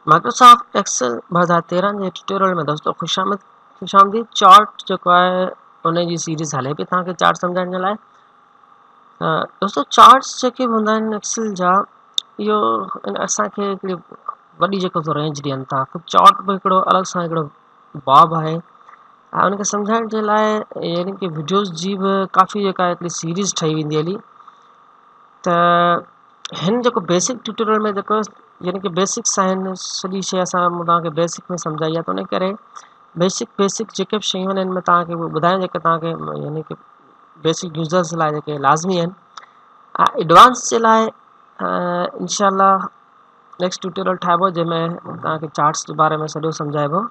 Microsoft XL 2013 जे tutorial में दोस्तों खुशामदीद। Chart जो है उन जी सीरीज़ हले पई तव्हांखे चार्ट सम्झाइण जे लाइ। दोस्तों चार्ट्स जेके हूंदा आहिनि एक्सेल जा, इहो असांखे हिकिड़ी वॾी जेको रेंज ॾियनि था। चार्ट बि हिकिड़ो अलॻि सां हिकिड़ो बाब आहे ऐं उनखे सम्झाइण जे लाइ यानी कि वीडियोज़ जी बि काफ़ी जेका हिकिड़ी सीरीज़ ठही वेंदी हली। त हिन जेको बेसिक ट्यूटोरियल में जेको यानी कि बेसिक्स आहिनि, सॼी शइ असां तव्हांखे बेसिक में सम्झाई आहे। त उन करे बेसिक जेके बि शयूं आहिनि हिन में तव्हांखे उहे ॿुधाइण जेके तव्हांखे यानी कि बेसिक यूज़र्स लाइ जेके लाज़मी आहिनि। ऐं एडवांस जे लाइ इंशाल्लाह नेक्स्ट ट्यूटोरियल ठाहिबो जंहिंमें तव्हांखे चार्ट्स जे बारे में सॼो सम्झाइबो।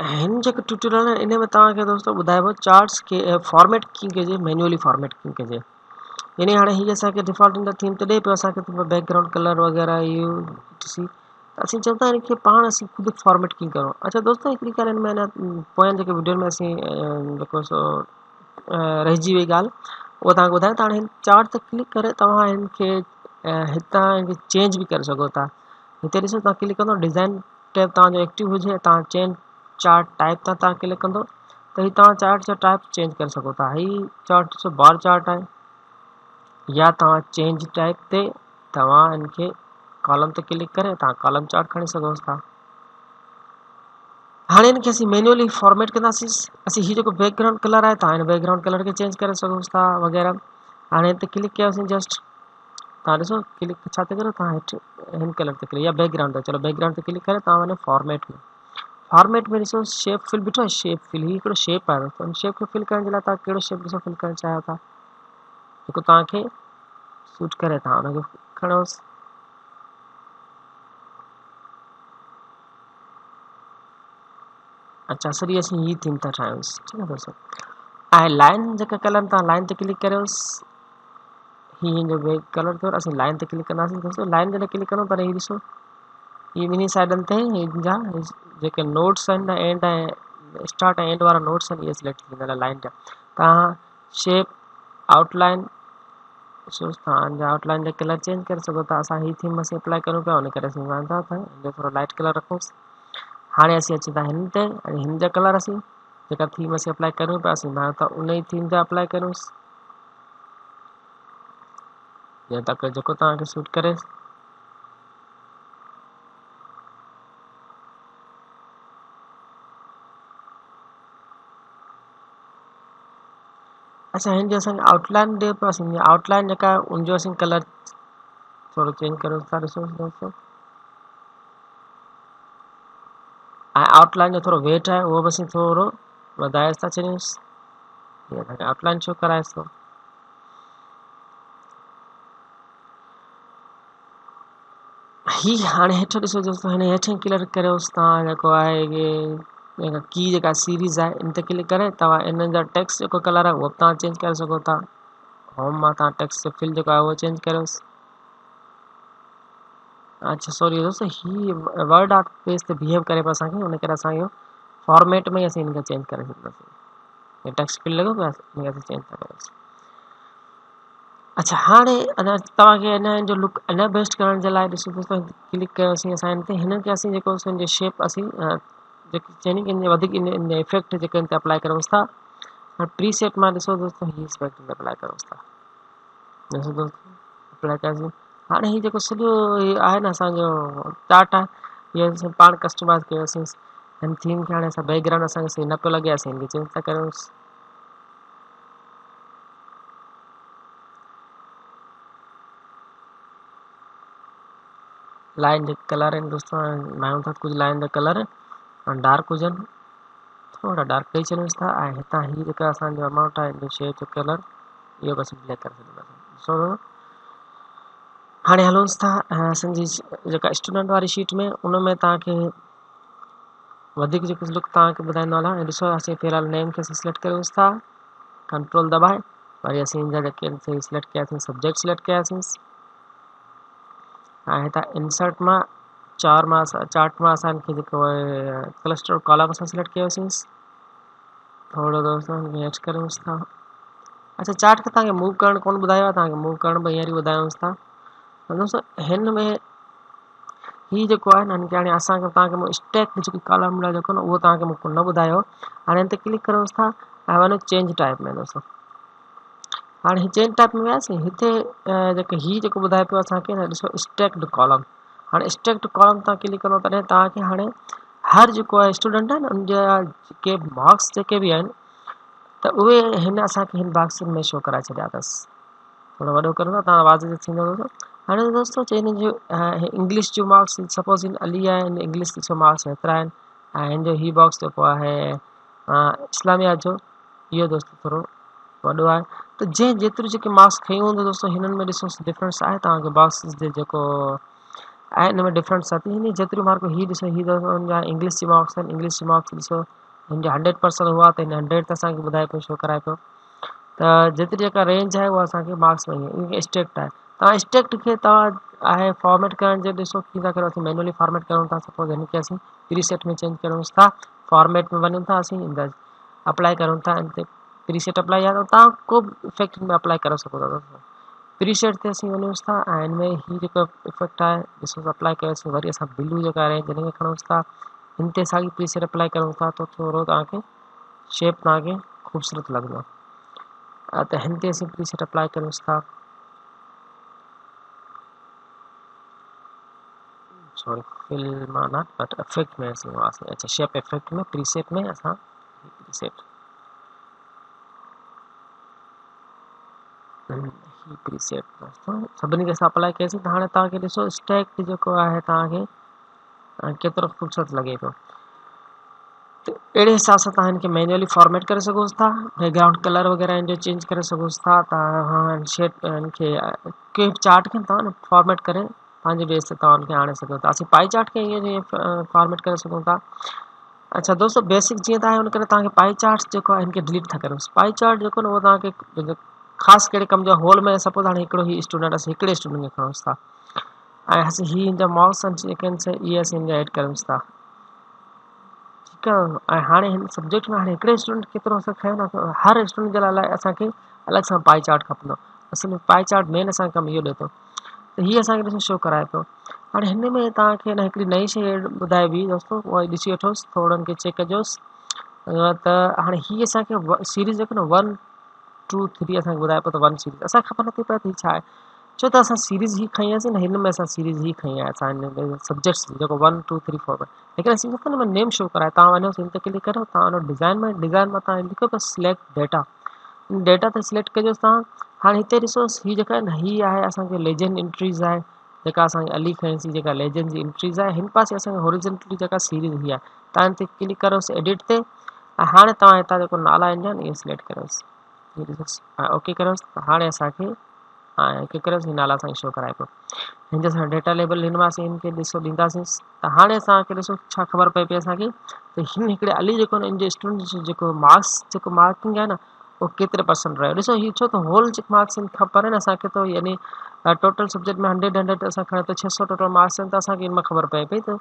हिन जेको ट्यूटोरियल आहे इन में तव्हांखे दोस्तों ॿुधाइबो चार्ट्स खे फॉर्मेट कीअं कजे, मैन्युअली फॉर्मेट कीअं कजे। यानी हाणे हीअ असांखे डिफॉल्ट इन थीम त ॾे पियो असांखे बैकग्राउंड कलर वग़ैरह इहो ॾिसी त असीं चवंदा आहियूं कि पाण असीं ख़ुदि फॉर्मेट कीअं करूं। अच्छा दोस्तों, हिकिड़ी ॻाल्हि हिन में अञा पोयनि जेके वीडियो में असीं जेको सो रहिजी वई ॻाल्हि, उहा तव्हांखे ॿुधायां त हाणे हिन चार्ट ते क्लिक करे तव्हां हिन खे हितां चेंज बि करे सघो था। हिते ॾिसो तव्हां क्लिक कंदो डिज़ाइन टैब तव्हांजो एक्टिव हुजे, तव्हां चेंज चार्ट टाइप तां तव्हां क्लिक कंदो त हीउ तव्हां चार्ट जो टाइप चेंज करे सघो था। हीउ चार्ट ॾिसो बार चार्ट आहे, या तव्हां चेंज टाइप ते तव्हां हिनखे कॉलम ते क्लिक करे तव्हां कॉलम चार्ट खणी सघो था। हाणे हिनखे असीं मैन्युअली फॉर्मेट कंदासीं। असीं हीउ जेको बैकग्राउंड कलर आहे तव्हां हिन बैकग्राउंड कलर खे चेंज करे सघो था वग़ैरह। हाणे हिते क्लिक कयोसीं जस्ट, तव्हां ॾिसो क्लिक छा थो करे, तव्हां हेठि हिन कलर ते क्लिक या बैकग्राउंड ते, चलो बैकग्राउंड ते क्लिक करे तव्हां वञो फॉर्मेट में ॾिसो शेप फिल ॾिठो आहे। शेप फिल हीउ हिकिड़ो शेप आहे। त शेप खे फिल करण जे लाइ तव्हां कहिड़ो शेप ॾिसो फिल करणु चाहियो था, जेको तव्हांखे सूट करे तव्हां हुनखे खणोसि। अच्छा सॼी असीं हीअ थीम था ठाहियूंसि, ठीकु आहे दोस्तों। ऐं लाइन जेका कलर तव्हां लाइन ते क्लिक करियोसि, हीअ जो बैक कलर अथव असीं लाइन ते क्लिक कंदासीं दोस्तों। लाइन ते क्लिक कंदो पर हीअ ॾिसो हीअ ॿिन्ही साइडनि ते हिन जा जेके नोट्स आहिनि न, एंड ऐं स्टार्ट ऐं एंड वारा नोट्स आहिनि, इहे सिलेक्ट थींदा लाइन जा। तव्हां शेप आउटलाइन ॾिसो, तव्हांजा आउटलाइन जा कलर चेंज करे सघो था। असां हीअ थीम असीं अप्लाई करूं पिया, हुन करे असीं वांदा था हिन थोरो लाइट कलर रखूंसि। हाणे असीं अची था हिन ते, हिन जा कलर असीं जेका थीम असीं अप्लाई करूं पिया असीं भाई त उन ई थीम जा अप्लाई करूंसि जीअं तक जेको तव्हांखे सूट करे। अच्छा हिन जो असांखे आउटलाइन ॾिए पियो, असीं आउटलाइन जेका आहे उनजो असीं कलर थोरो चेंज करूं था। ॾिसो दोस्तों, ऐं आउटलाइन जो थोरो वेट आहे उहो बि असीं थोरो वधाए था छॾियूंसि, जीअं असांखे आउटलाइन शो कराएसि थो। हीअ हाणे हेठि ॾिसो दोस्तों, हिन हेठि क्लिक करियोसि तव्हां जेको आहे जेका की जेका सीरीज़ आहे इन ते क्लिक करे तव्हां इन जा टेक्स्ट जेको कलर आहे उहो बि तव्हां चेंज करे सघो था। होम मां तव्हां टेक्स्ट जो फिल जेको आहे उहो चेंज करियोसि। अच्छा सॉरी दोस्तों, हीअ वर्ड आर्ट पेज ते बिहेव करे पियो असांखे, हुन करे असां इहो फॉर्मेट में ई असीं हिनखे चेंज करे सघंदासीं। टेक्स्ट फिल लॻो पियो आहे हिनखे असीं चेंज था करियोसीं। अच्छा हाणे अञा तव्हांखे अञा हिन जो लुक अञा बेस्ट करण जे लाइ ॾिसो दोस्तों, क्लिक कयोसीं असां हिन ते, हिन खे असीं जेको हिन जो शेप असीं जेकी चइनी कि इन वधीक इन इफेक्ट जेके हिन ते अप्लाई करूंसि था। हाणे प्री सेट मां ॾिसो दोस्तों हीअ इफेक्ट ते अप्लाई करूंसि था। ॾिसो दोस्तों अप्लाई कयोसीं। हाणे हीअ जेको सॼो आहे न असांजो चार्ट आहे, इहो असीं पाण कस्टमाइज़ कयोसीं। हिन थीम खे हाणे असां बैकग्राउंड असांखे सही न पियो लॻे, असीं हिनखे चेंज था करियोसि। लाइन जे कलर आहिनि दोस्तों, माण्हू था कुझु लाइन जा कलर डार्क हुजनि, थोरा डार्क ॾेई छॾियोसि था। ऐं हितां हीअ जेका असांजो अमाउंट आहे हिन शेप जो कलर इहो बि असीं ब्लैक करे छॾींदासीं। ॾिसो हाणे हलोसि था असांजी जेका स्टूडेंट वारी शीट में, उन में तव्हांखे वधीक जेको लुक तव्हांखे ॿुधाईंदो हलां। ॾिसो असीं फ़िलहाल नेम खे असीं सिलेक्ट कयोसि था, कंट्रोल दॿाए वरी असीं हिन जा जेके सिलेक्ट कयासीं सब्जेक्ट सिलेक्ट कयासीं। ऐं हितां इंसर्ट मां चार्ट मां असांखे जेको आहे क्लस्टर कॉलम असां सिलेक्ट कयोसीं। थोरो दोस्तों हेठि करियोसि था। अच्छा चार्ट खे तव्हांखे मूव करणु कोन ॿुधायो आहे, तव्हांखे मूव करण बि हींअर ई ॿुधायोसि था। दोस्तों हिन में ही जेको आहे न हिनखे हाणे असांखे तव्हांखे मूं स्टैक जेकी कॉलम जेको न उहो तव्हांखे मूं न ॿुधायो। हाणे हिन ते क्लिक करूंसि था ऐं वञो चेंज टाइप में दोस्तों। हाणे ही चेंज टाइप में वियासीं हिते जेके ही जेको ॿुधाए पियो असांखे न ॾिसो स्टैक्ड कॉलम। हाणे स्टैक्ड कॉलम तव्हां क्लिक कंदो तॾहिं तव्हांखे हाणे हर जेको आहे स्टूडेंट आहे न उनजा जेके मार्क्स जेके बि आहिनि त उहे हिन असांखे हिन बॉक्सनि में शो कराए छॾिया अथसि। थोरो वॾो करो था तव्हां आवाज़ थींदो दोस्तों। हाणे दोस्तों चई हिन जो इंग्लिश जो मार्क्स सपोज़ हिन अली आहे हिन इंग्लिश जो मार्क्स हेतिरा आहिनि ऐं हिन जो ही बॉक्स जेको आहे इस्लामिया जो इहो दोस्तों थोरो वॾो आहे। त जंहिं जेतिरी जेके मार्क्स खयूं हूंदो दोस्तों हिननि में ॾिसो डिफरेंस आहे तव्हांखे बॉक्सिस जे जेको आहे हिन में डिफरेंस आहे। हिन जेतिरी मार्क ही ॾिसो ही दोस्तों इंग्लिश जी मार्क्स आहिनि। इंग्लिश जी मार्क्स ॾिसो हिन जो 100% हुआ त हिन 100 त असांखे ॿुधाए पियो शो कराए पियो। त जेतिरी जेका रेंज आहे उहा असांखे मार्क्स में इनखे स्टेक्ट आहे। तव्हां स्टेक्ट खे तव्हां आहे फॉर्मेट करण जो ॾिसो कीअं था करो। असीं मैनुअली फॉर्मेट करूं था। सपोज़ हिनखे असीं प्रीसेट में चेंज करूंसि था। फॉर्मेट में वञूं था असीं इन अप्लाई करूं था हिन ते प्रीसेट अप्लाई आहे त तव्हां को बि इफेक्ट में अप्लाई करे सघो था दोस्तों। प्रीसेट ते असीं वञूंसि था ऐं हिन में ही जेको इफेक्ट आहे ॾिसो अप्लाई कयोसीं। वरी असां ब्लू जेका रेंज हिन खे खणूंसि था हिन ते साॻी प्रीसेट अप्लाई करूं था त थोरो तव्हांखे शेप तव्हांखे ख़ूबसूरत लॻंदो। त हिन ते असीं प्रीसेट अप्लाई करूंसि था। Sorry film not but effect में असीं हुआसीं। अच्छा शेप इफेक्ट में प्रीसेट में असां प्रीसेट ही प्रीसेट दोस्तों सभिनी खे असां अप्लाई कयोसीं। त हाणे तव्हांखे ॾिसो स्टैक जेको आहे तव्हांखे केतिरो ख़ूबसूरत लॻे पियो। त अहिड़े हिसाब सां तव्हां हिनखे मैनुअली फॉर्मेट करे सघोसि था। बैकग्राउंड कलर वग़ैरह हिन जो चेंज करे सघोसि था। तव्हां शेप हिनखे कंहिं चार्ट खे तव्हां न फॉर्मेट करे पंहिंजे बेस ते तव्हां हुनखे आणे सघो था। असीं पाई चार्ट खे ईअं फॉर्मेट करे सघूं था। अच्छा दोस्तों बेसिक जीअं तव्हां हुन करे तव्हांखे पाई चार्ट जेको आहे हिनखे डिलीट था करूंसि। पाई चार्ट जेको न उहो तव्हांखे ख़ासि कहिड़े कम जो होल में सपोज़ हाणे हिकिड़ो ही स्टूडेंट असीं हिकिड़े स्टूडेंट खे खणूंसि था ऐं असीं ही हिन जा मार्क्स जेके आहिनि इहे असीं हिन जा एड करूंसि था। ठीकु आहे। ऐं हाणे हिन सब्जेक्ट में हाणे हिकिड़े स्टूडेंट केतिरो असां खयो न हर स्टूडेंट जे लाइ असांखे अलॻि सां पाई चार्ट खपंदो। असल में पाई चार्ट मेन असांखे कमु इहो ॾिए थो। त हीअ असांखे ॾिसो शो कराए पियो। हाणे हिन में तव्हांखे न हिकिड़ी नई शइ ॿुधाइबी दोस्तों उहा ॾिसी वठोसि थोरो हुननि खे चेक कजोसि। त हाणे हीअ असांखे सीरीज़ जेको न 1 2 3 असांखे ॿुधाए पियो त 1 सीरीज़ असांखे ख़बर नथी पए त हीअ छा आहे। छो त असां सीरीज़ ही खई हुआसीं न हिन में असां सीरीज़ ही खई आहे असां हिन सब्जेक्ट्स जेको 1 2 3 4 लेकिन असीं हिन में नेम शो कराए तव्हां वञो हिन ते क्लिक करो तव्हां वञो डिज़ाइन में तव्हां लिखो त सिलेक्ट डेटा। डेटा ते सिलेक्ट कजोसि तव्हां। हाणे हिते ॾिसोसि हीअ जेका आहे न हीअ आहे असांखे लेजेंड एंट्रीज़ आहे जेका असांखे अली खईंसीं जेका लेजेंड जी एंट्रीज़ आहे। हिन पासे असांखे हॉरिजॉन्टली जेका सीरीज़ ही आहे तव्हां हिन ते क्लिक करोसि एडिट ते ऐं हाणे तव्हां हितां जेको नाला ईंदा आहिनि इहे सिलेक्ट करोसि। हाँ ओके करोसि त हाणे असांखे हाँ ओके करोसि नाला असांखे शो कराए पियो। हिन जो असां डेटा लेबल हिन मां असीं हिनखे ॾिसो ॾींदासीं। त हाणे असांखे ॾिसो छा ख़बर पए पई असांखे त हिन हिकिड़े अली जेको इन जो स्टूडेंट जेको मार्क्स जेको मार्किंग आहे न उहो केतिरे परसेंट रहियो। ॾिसो हीअ छो त होल जेको मार्क्स आहिनि ख़बर आहे न असांखे त यानी टोटल सब्जेक्ट में 100 असां खणो त 600 टोटल मार्क्स आहिनि त असांखे हिन मां ख़बर पए पई त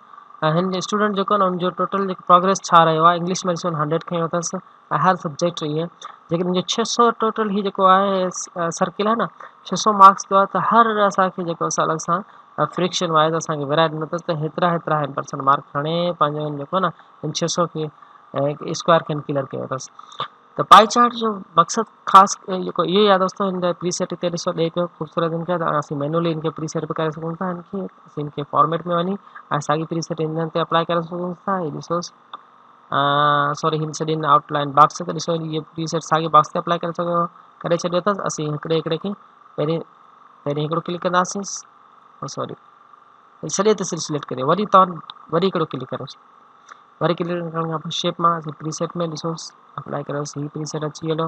हिन स्टूडेंट जेको आहे न हुनजो टोटल जेको प्रोग्रेस छा रहियो आहे। इंग्लिश में ॾिसो 100 खयो अथसि ऐं हर सब्जेक्ट ईअं लेकिन मुंहिंजो 600 टोटल ही जेको आहे सर्किल आहे न 600 मार्क्स जो आहे त हर असांखे जेको असां अलॻि सां फ्रिक्शन वाइज़ असांखे विराए ॾिनो अथसि त हेतिरा हिन परसेंट मार्क खणे पंहिंजो जेको आहे न हिन 600 खे स्क्वायर खे क्लियर कयो अथसि। त पाई चार्ट जो मक़सदु ख़ासि जेको इहो ई आहे दोस्तों हिन प्रीसेट हिते ॾिसो ॾे पियो ख़ूबसूरत हिनखे असीं मैनुअली हिनखे प्रीसेट बि करे सघूं था। हिनखे असीं हिनखे फॉर्मेट में वञी ऐं साॻी प्रीसेट हिन ते अप्लाई करे सघूं था। हीअ ॾिसोसि सॉरी हिन सॼी आउटलाइन बॉक्स ते ॾिसो इहे प्रीसेट साॻी बॉक्स ते अप्लाई करे छॾियो अथसि। असीं हिकिड़े खे पहिरीं हिकिड़ो क्लिक कंदासीं सॉरी सॼे ते सिलेक्ट करे वरी तव्हां वरी हिकिड़ो क्लिक करोसि। वरी क्लिक करण खां पोइ शेप मां असीं प्रीसेट में ॾिसोसि अप्लाई कयोसि। हीअ प्रीसेट अची वेंदो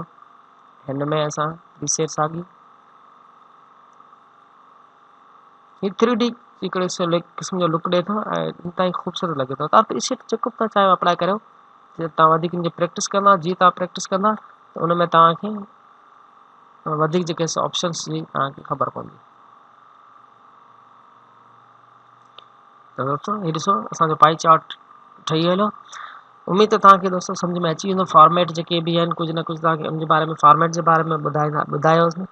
हिन में असां प्रीसेट साॻी ही 3D हिकिड़े क़िस्म जो लुक ॾिए थो ऐं ताईं ख़ूबसूरत लॻे थो। तव्हां प्रीसेट जेको बि तव्हां चाहियो अप्लाई करियो। जीअं तव्हां वधीक हिनजी प्रैक्टिस कंदा जीअं तव्हां प्रैक्टिस कंदा त उन में तव्हांखे वधीक जेके ऑप्शन्स जी तव्हांखे ख़बर पवंदी। त दोस्तों हीअ ॾिसो असांजो पाई चार्ट ठही वेंदो। उमेद त तव्हांखे दोस्तों सम्झ में अची वेंदो। फॉर्मेट जेके बि आहिनि कुझु न कुझु तव्हांखे उनजे बारे में फॉर्मेट जे बारे में ॿुधायोसि